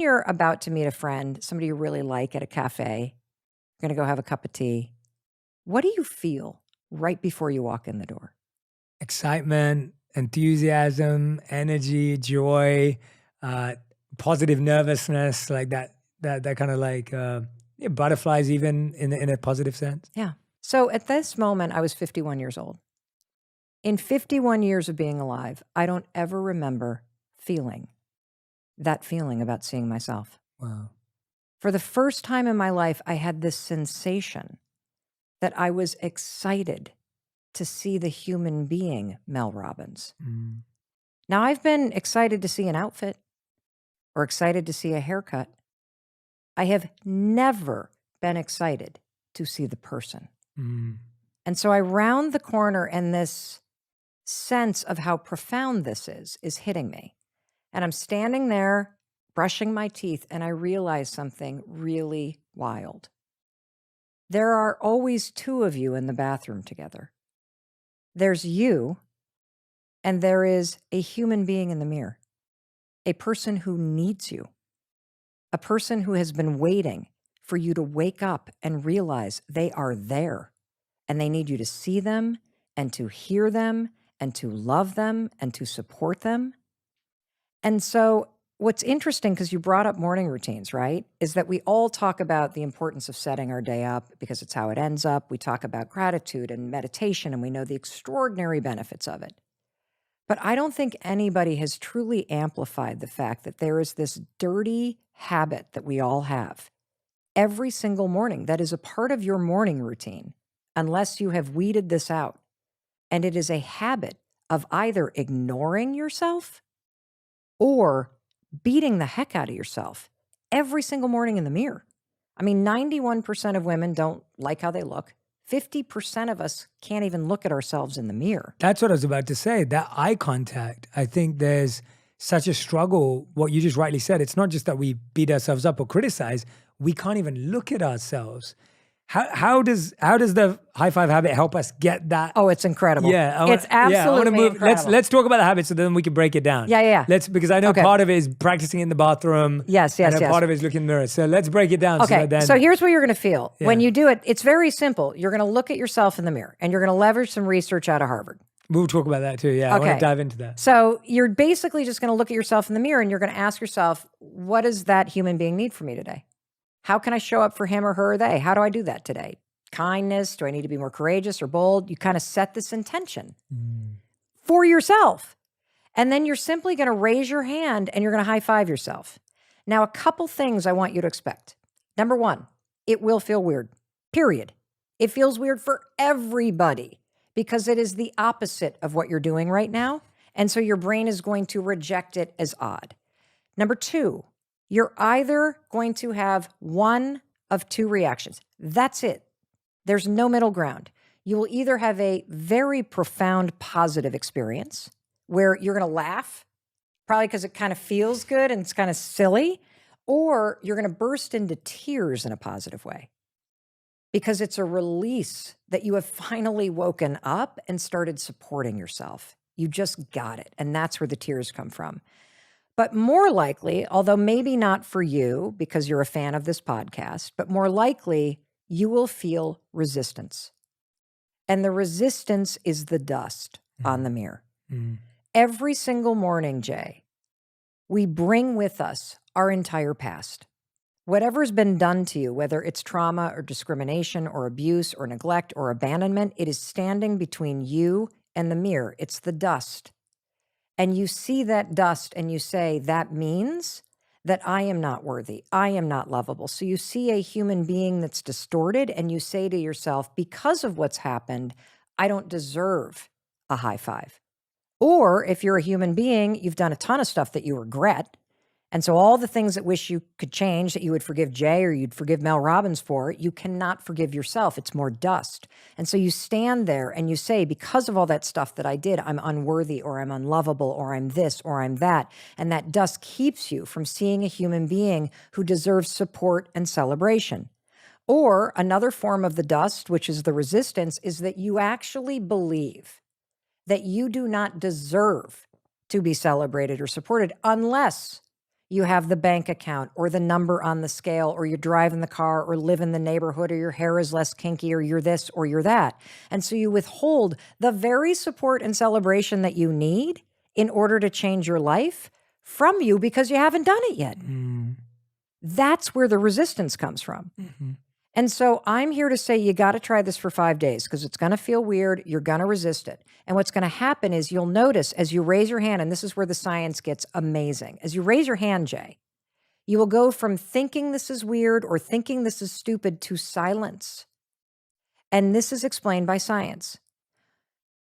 You're about to meet a friend, somebody you really like at a cafe, you're gonna go have a cup of tea. What do you feel right before you walk in the door? Excitement, enthusiasm, energy, joy, uh, positive nervousness, like that kind of like yeah, butterflies, even in a positive sense. Yeah. So at this moment, I was 51 years old. In 51 years of being alive, I don't ever remember feeling that feeling about seeing myself. Wow. For the first time in my life, I had this sensation that I was excited to see the human being, Mel Robbins. Mm. Now, I've been excited to see an outfit or excited to see a haircut. I have never been excited to see the person. Mm. And so I round the corner and this sense of how profound this is hitting me. And I'm standing there brushing my teeth and I realize something really wild. There are always two of you in the bathroom together. There's you and there is a human being in the mirror, a person who needs you, a person who has been waiting for you to wake up and realize they are there and they need you to see them and to hear them and to love them and to support them. And so what's interesting, because you brought up morning routines, right, is that we all talk about the importance of setting our day up because it's how it ends up. We talk about gratitude and meditation, and we know the extraordinary benefits of it. But I don't think anybody has truly amplified the fact that there is this dirty habit that we all have every single morning that is a part of your morning routine, unless you have weeded this out. And it is a habit of either ignoring yourself or beating the heck out of yourself every single morning in the mirror. I mean, 91% of women don't like how they look. 50% of us can't even look at ourselves in the mirror. That's what I was about to say. That eye contact, I think there's such a struggle. What you just rightly said, it's not just that we beat ourselves up or criticize, we can't even look at ourselves. How does the high five habit help us get that? Oh, it's incredible. Yeah, It's absolutely incredible. Let's talk about the habit so then we can break it down. Yeah. Because I know Okay. part of it is practicing in the bathroom. Yes. And part of it is looking in the mirror. So let's break it down. Okay, so here's what you're going to feel. Yeah. When you do it, it's very simple. You're going to look at yourself in the mirror and you're going to leverage some research out of Harvard. We'll talk about that too. Yeah, I want to dive into that. So you're basically just going to look at yourself in the mirror and you're going to ask yourself, what does that human being need from me today? How can I show up for him or her or they? How do I do that today? Kindness? Do I need to be more courageous or bold? You kind of set this intention for yourself. And then you're simply going to raise your hand and you're going to high five yourself. Now, a couple things I want you to expect. Number one, it will feel weird, period. It feels weird for everybody because it is the opposite of what you're doing right now. And so your brain is going to reject it as odd. Number two, you're either going to have one of two reactions. That's it. There's no middle ground. You will either have a very profound positive experience where you're going to laugh, probably because it kind of feels good and it's kind of silly, or you're going to burst into tears in a positive way because it's a release that you have finally woken up and started supporting yourself. You just got it. And that's where the tears come from. But more likely, although maybe not for you because you're a fan of this podcast, but more likely you will feel resistance. And the resistance is the dust on the mirror. Every single morning, Jay, we bring with us our entire past. Whatever's been done to you, whether it's trauma or discrimination or abuse or neglect or abandonment, it is standing between you and the mirror. It's the dust. And you see that dust and you say, that means that I am not worthy. I am not lovable. So you see a human being that's distorted and you say to yourself, because of what's happened, I don't deserve a high five. Or if you're a human being, you've done a ton of stuff that you regret. And so all the things that wish you could change, that you would forgive Jay or you'd forgive Mel Robbins for, you cannot forgive yourself. It's more dust. And so you stand there and you say, because of all that stuff that I did, I'm unworthy or I'm unlovable or I'm this or I'm that. And that dust keeps you from seeing a human being who deserves support and celebration. Or another form of the dust, which is the resistance, is that you actually believe that you do not deserve to be celebrated or supported unless you have the bank account or the number on the scale, or you're driving the car or live in the neighborhood, or your hair is less kinky, or you're this or you're that. And so you withhold the very support and celebration that you need in order to change your life from you because you haven't done it yet. That's where the resistance comes from. And so I'm here to say you got to try this for 5 days because it's going to feel weird. You're going to resist it. And what's going to happen is you'll notice as you raise your hand, and this is where the science gets amazing. As you raise your hand, Jay, you will go from thinking this is weird or thinking this is stupid to silence. And this is explained by science.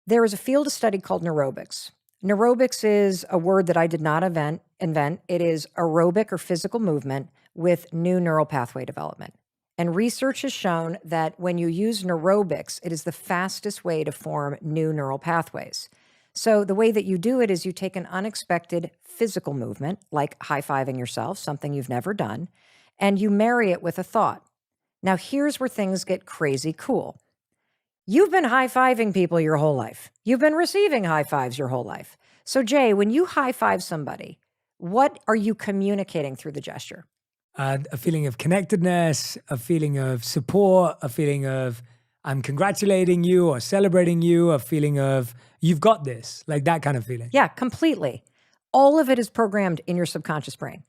There is a field of study called neurobics. Neurobics is a word that I did not invent. It is aerobic or physical movement with new neural pathway development. And research has shown that when you use neurobics, it is the fastest way to form new neural pathways. So the way that you do it is you take an unexpected physical movement, like high-fiving yourself, something you've never done, and you marry it with a thought. Now, here's where things get crazy cool. You've been high-fiving people your whole life. You've been receiving high fives your whole life. So Jay, when you high-five somebody, what are you communicating through the gesture? A feeling of connectedness, a feeling of support, a feeling of I'm congratulating you or celebrating you, a feeling of you've got this, like that kind of feeling. Yeah, completely. All of it is programmed in your subconscious brain.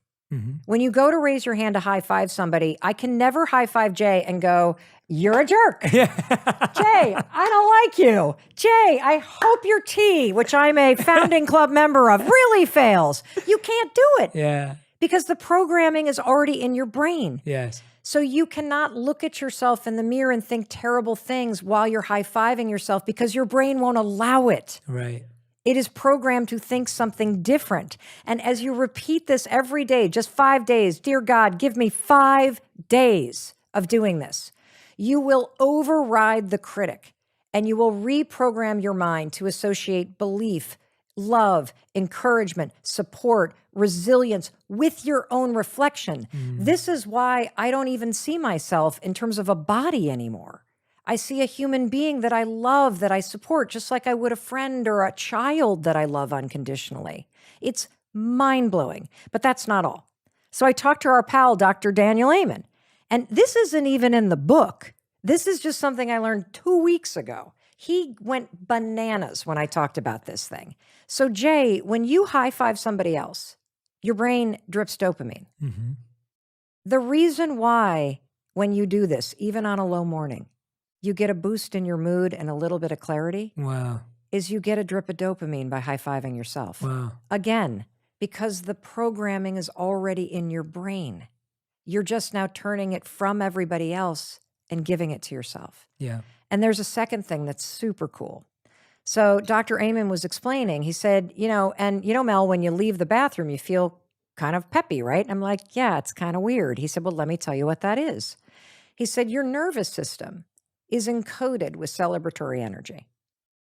When you go to raise your hand to high five somebody, I can never high five Jay and go, you're a jerk. Jay, I don't like you. Jay, I hope your tea, which I'm a founding club member of, really fails. You can't do it. Yeah. Because the programming is already in your brain. Yes. So you cannot look at yourself in the mirror and think terrible things while you're high-fiving yourself because your brain won't allow it. Right. It is programmed to think something different. And as you repeat this every day, just 5 days, dear God, give me 5 days of doing this, you will override the critic and you will reprogram your mind to associate belief, love, encouragement, support, resilience with your own reflection. This is why I don't even see myself in terms of a body anymore. I see a human being that I love, that I support, just like I would a friend or a child that I love unconditionally. It's mind-blowing, but that's not all. So I talked to our pal, Dr. Daniel Amen, and this isn't even in the book. This is just something I learned 2 weeks ago. He went bananas when I talked about this thing. So Jay, when you high-five somebody else, your brain drips dopamine. The reason why when you do this, even on a low morning, you get a boost in your mood and a little bit of clarity, Wow. is you get a drip of dopamine by high-fiving yourself. Wow. Again, because the programming is already in your brain. You're just now turning it from everybody else and giving it to yourself. Yeah. And there's a second thing that's super cool. So Dr. Amen was explaining, he said, Mel, when you leave the bathroom, you feel kind of peppy, right? And I'm like, yeah, it's kind of weird. He said, well, let me tell you what that is. He said, your nervous system is encoded with celebratory energy.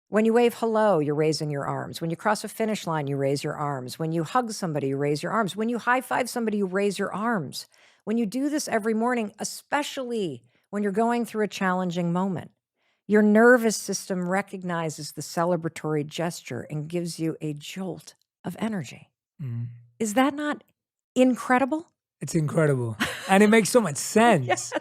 When you wave hello, you're raising your arms. When you cross a finish line, you raise your arms. When you hug somebody, you raise your arms. When you high-five somebody, you raise your arms. When you do this every morning, especially when you're going through a challenging moment, your nervous system recognizes the celebratory gesture and gives you a jolt of energy. Is that not incredible? It's incredible. And it makes so much sense. Yes.